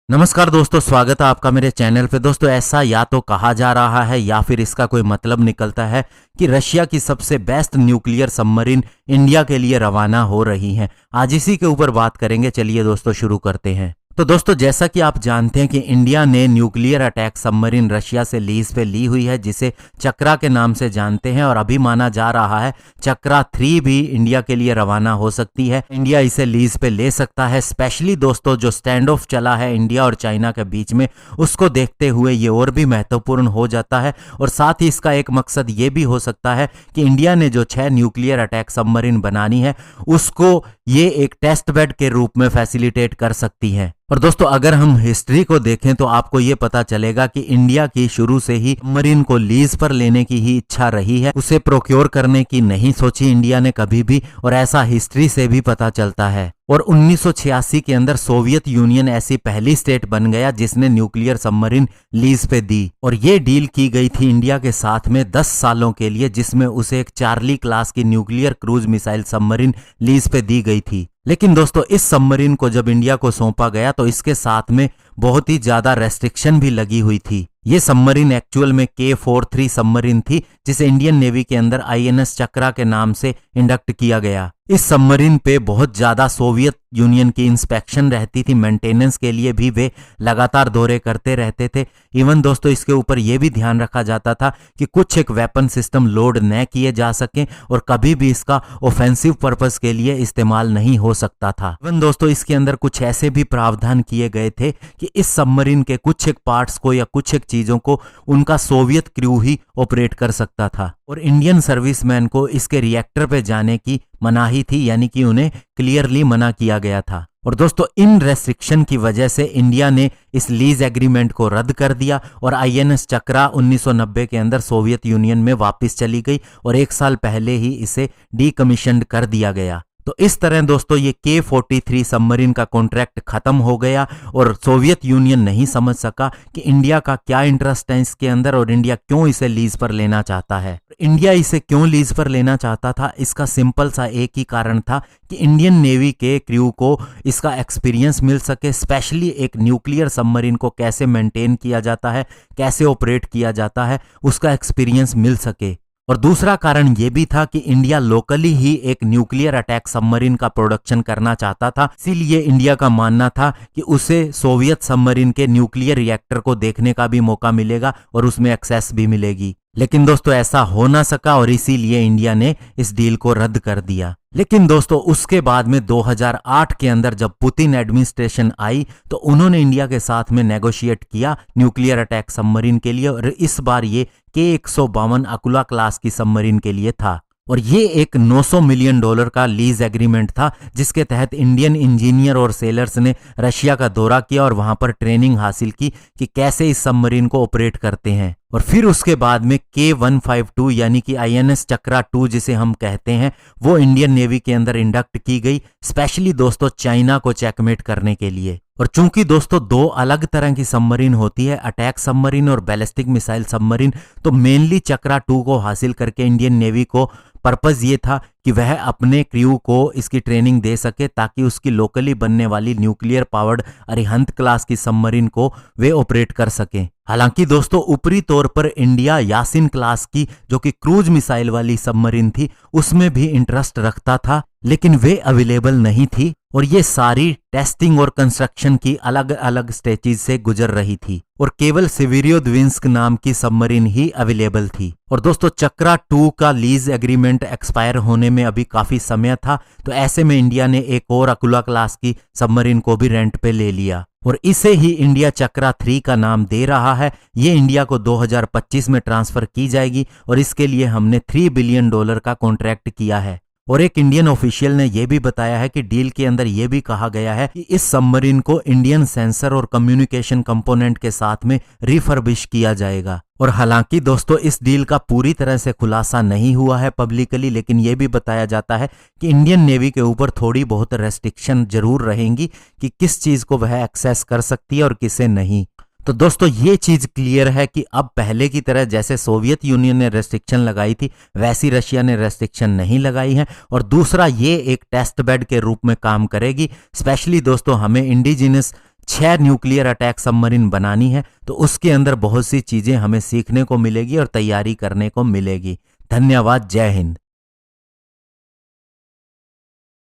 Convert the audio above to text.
नमस्कार दोस्तों, स्वागत है आपका मेरे चैनल पे। दोस्तों, ऐसा या तो कहा जा रहा है या फिर इसका कोई मतलब निकलता है कि रशिया की सबसे बेस्ट न्यूक्लियर सबमरीन इंडिया के लिए रवाना हो रही है। आज इसी के ऊपर बात करेंगे। चलिए दोस्तों, शुरू करते हैं। तो दोस्तों, जैसा कि आप जानते हैं कि इंडिया ने न्यूक्लियर अटैक सबमरीन रशिया से लीज पे ली हुई है, जिसे चक्रा के नाम से जानते हैं, और अभी माना जा रहा है चक्रा 3 भी इंडिया के लिए रवाना हो सकती है। इंडिया इसे लीज पे ले सकता है। स्पेशली दोस्तों, जो स्टैंड ऑफ चला है इंडिया और चाइना के बीच में, उसको देखते हुए ये और भी महत्वपूर्ण हो जाता है। और साथ ही इसका एक मकसद ये भी हो सकता है कि इंडिया ने जो 6 न्यूक्लियर अटैक सबमरीन बनानी है, उसको ये एक टेस्ट बेड के रूप में फैसिलिटेट कर सकती है। और दोस्तों, अगर हम हिस्ट्री को देखें तो आपको ये पता चलेगा कि इंडिया की शुरू से ही सबमरीन को लीज पर लेने की ही इच्छा रही है। उसे प्रोक्योर करने की नहीं सोची इंडिया ने कभी भी, और ऐसा हिस्ट्री से भी पता चलता है। और 1986 के अंदर सोवियत यूनियन ऐसी पहली स्टेट बन गया जिसने न्यूक्लियर सबमरीन लीज पे दी। और ये डील की गई थी इंडिया के साथ में 10 सालों के लिए, जिसमें उसे एक चार्ली क्लास की nuclear cruise missile submarine lease पे दी गई थी। लेकिन दोस्तों, इस सबमरीन को जब इंडिया को सौंपा गया तो इसके साथ में बहुत ही ज्यादा रेस्ट्रिक्शन भी लगी हुई थी। ये सबमरीन एक्चुअल में K-43 सबमरीन थी, जिसे इंडियन नेवी के अंदर INS चक्रा के नाम से इंडक्ट किया गया। इस सबमरीन पे बहुत ज्यादा सोवियत यूनियन की इंस्पेक्शन रहती थी। मेंटेनेंस के लिए भी वे लगातार दौरे करते रहते थे। इवन दोस्तों, इसके ऊपर यह भी ध्यान रखा जाता था कि कुछ एक वेपन सिस्टम लोड न किए जा सकें और कभी भी इसका ऑफेंसिव पर्पस के लिए इस्तेमाल नहीं हो सकता था। इवन दोस्तों, इसके अंदर कुछ ऐसे भी प्रावधान किए गए थे कि इस सबमरीन के कुछ एक पार्ट्स को या कुछ एक चीजों को उनका सोवियत क्रू ही ऑपरेट कर सकता था। और इंडियन सर्विसमैन को इसके रिएक्टर पे जाने की मनाही थी, यानी कि उन्हें क्लियरली मना किया गया था। और दोस्तों, इन रेस्ट्रिक्शन की वजह से इंडिया ने इस लीज एग्रीमेंट को रद्द कर दिया और INS चक्रा 1990 के अंदर सोवियत यूनियन में वापस चली गई और 1 साल पहले ही इसे डीकमीशन्ड कर दिया गया। तो इस तरह दोस्तों, ये K-43 सबमरीन का कॉन्ट्रैक्ट खत्म हो गया और सोवियत यूनियन नहीं समझ सका कि इंडिया का क्या इंटरेस्ट है इसके अंदर और इंडिया क्यों इसे लीज पर लेना चाहता है। इंडिया इसे क्यों लीज पर लेना चाहता था, इसका सिंपल सा एक ही कारण था कि इंडियन नेवी के क्रू को इसका एक्सपीरियंस मिल सके। स्पेशली एक न्यूक्लियर सबमरीन को कैसे मेंटेन किया जाता है, कैसे ऑपरेट किया जाता है, उसका एक्सपीरियंस मिल सके। और दूसरा कारण यह भी था कि इंडिया लोकली ही एक न्यूक्लियर अटैक सबमरीन का प्रोडक्शन करना चाहता था। इसीलिए इंडिया का मानना था कि उसे सोवियत सबमरीन के न्यूक्लियर रिएक्टर को देखने का भी मौका मिलेगा और उसमें एक्सेस भी मिलेगी। लेकिन दोस्तों, ऐसा हो ना सका और इसीलिए इंडिया ने इस डील को रद्द कर दिया। लेकिन दोस्तों, उसके बाद में 2008 के अंदर जब पुतिन एडमिनिस्ट्रेशन आई तो उन्होंने इंडिया के साथ में नेगोशिएट किया न्यूक्लियर अटैक सबमरीन के लिए, और इस बार ये K-152 अकुला क्लास की सबमरीन के लिए था। और ये एक $900 मिलियन का लीज एग्रीमेंट था, जिसके तहत इंडियन इंजीनियर और सेलर्स ने रशिया का दौरा किया और वहां पर ट्रेनिंग हासिल की कि कैसे इस सबमरीन को ऑपरेट करते हैं। और फिर उसके बाद में K-152 यानी कि INS चक्रा 2 जिसे हम कहते हैं, वो इंडियन नेवी के अंदर इंडक्ट की गई, स्पेशली दोस्तों चाइना को चेकमेट करने के लिए। और चूंकि दोस्तों 2 अलग तरह की सबमरीन होती है, अटैक सबमरीन और बैलिस्टिक मिसाइल सबमरीन, तो मेनली चक्रा 2 को हासिल करके इंडियन नेवी को पर्पस ये था कि वह अपने क्रू को इसकी ट्रेनिंग दे सके ताकि उसकी लोकली बनने वाली न्यूक्लियर पावर्ड अरिहंत क्लास की सबमरीन को वे ऑपरेट कर सकें। हालांकि दोस्तों, ऊपरी तौर पर इंडिया यासिन क्लास की जो कि क्रूज मिसाइल वाली सबमरीन थी उसमें भी इंटरेस्ट रखता था, लेकिन वे अवेलेबल नहीं थी और ये सारी टेस्टिंग और कंस्ट्रक्शन की अलग अलग स्टेजेस से गुजर रही थी और केवल सिविरियोद्विंस्क नाम की सबमरीन ही अवेलेबल थी। और दोस्तों, चक्रा 2 का लीज एग्रीमेंट एक्सपायर होने में अभी काफी समय था, तो ऐसे में इंडिया ने एक और अकुला क्लास की सबमरीन को भी रेंट पे ले लिया और इसे ही इंडिया चक्रा 3 का नाम दे रहा है। ये इंडिया को 2025 में ट्रांसफर की जाएगी और इसके लिए हमने $3 बिलियन का कॉन्ट्रैक्ट किया है। और एक इंडियन ऑफिशियल ने यह भी बताया है कि डील के अंदर यह भी कहा गया है कि इस सबमरीन को इंडियन सेंसर और कम्युनिकेशन कंपोनेंट के साथ में रिफर्बिश किया जाएगा। और हालांकि दोस्तों, इस डील का पूरी तरह से खुलासा नहीं हुआ है पब्लिकली, लेकिन यह भी बताया जाता है कि इंडियन नेवी के ऊपर थोड़ी बहुत रेस्ट्रिक्शन जरूर रहेंगी कि किस चीज को वह एक्सेस कर सकती है और किसे नहीं। तो दोस्तों, ये चीज क्लियर है कि अब पहले की तरह जैसे सोवियत यूनियन ने रेस्ट्रिक्शन लगाई थी वैसी रशिया ने रेस्ट्रिक्शन नहीं लगाई है। और दूसरा, ये एक टेस्ट बेड के रूप में काम करेगी। स्पेशली दोस्तों, हमें इंडिजिनस 6 न्यूक्लियर अटैक सबमरीन बनानी है तो उसके अंदर बहुत सी चीजें हमें सीखने को मिलेगी और तैयारी करने को मिलेगी। धन्यवाद। जय हिंद।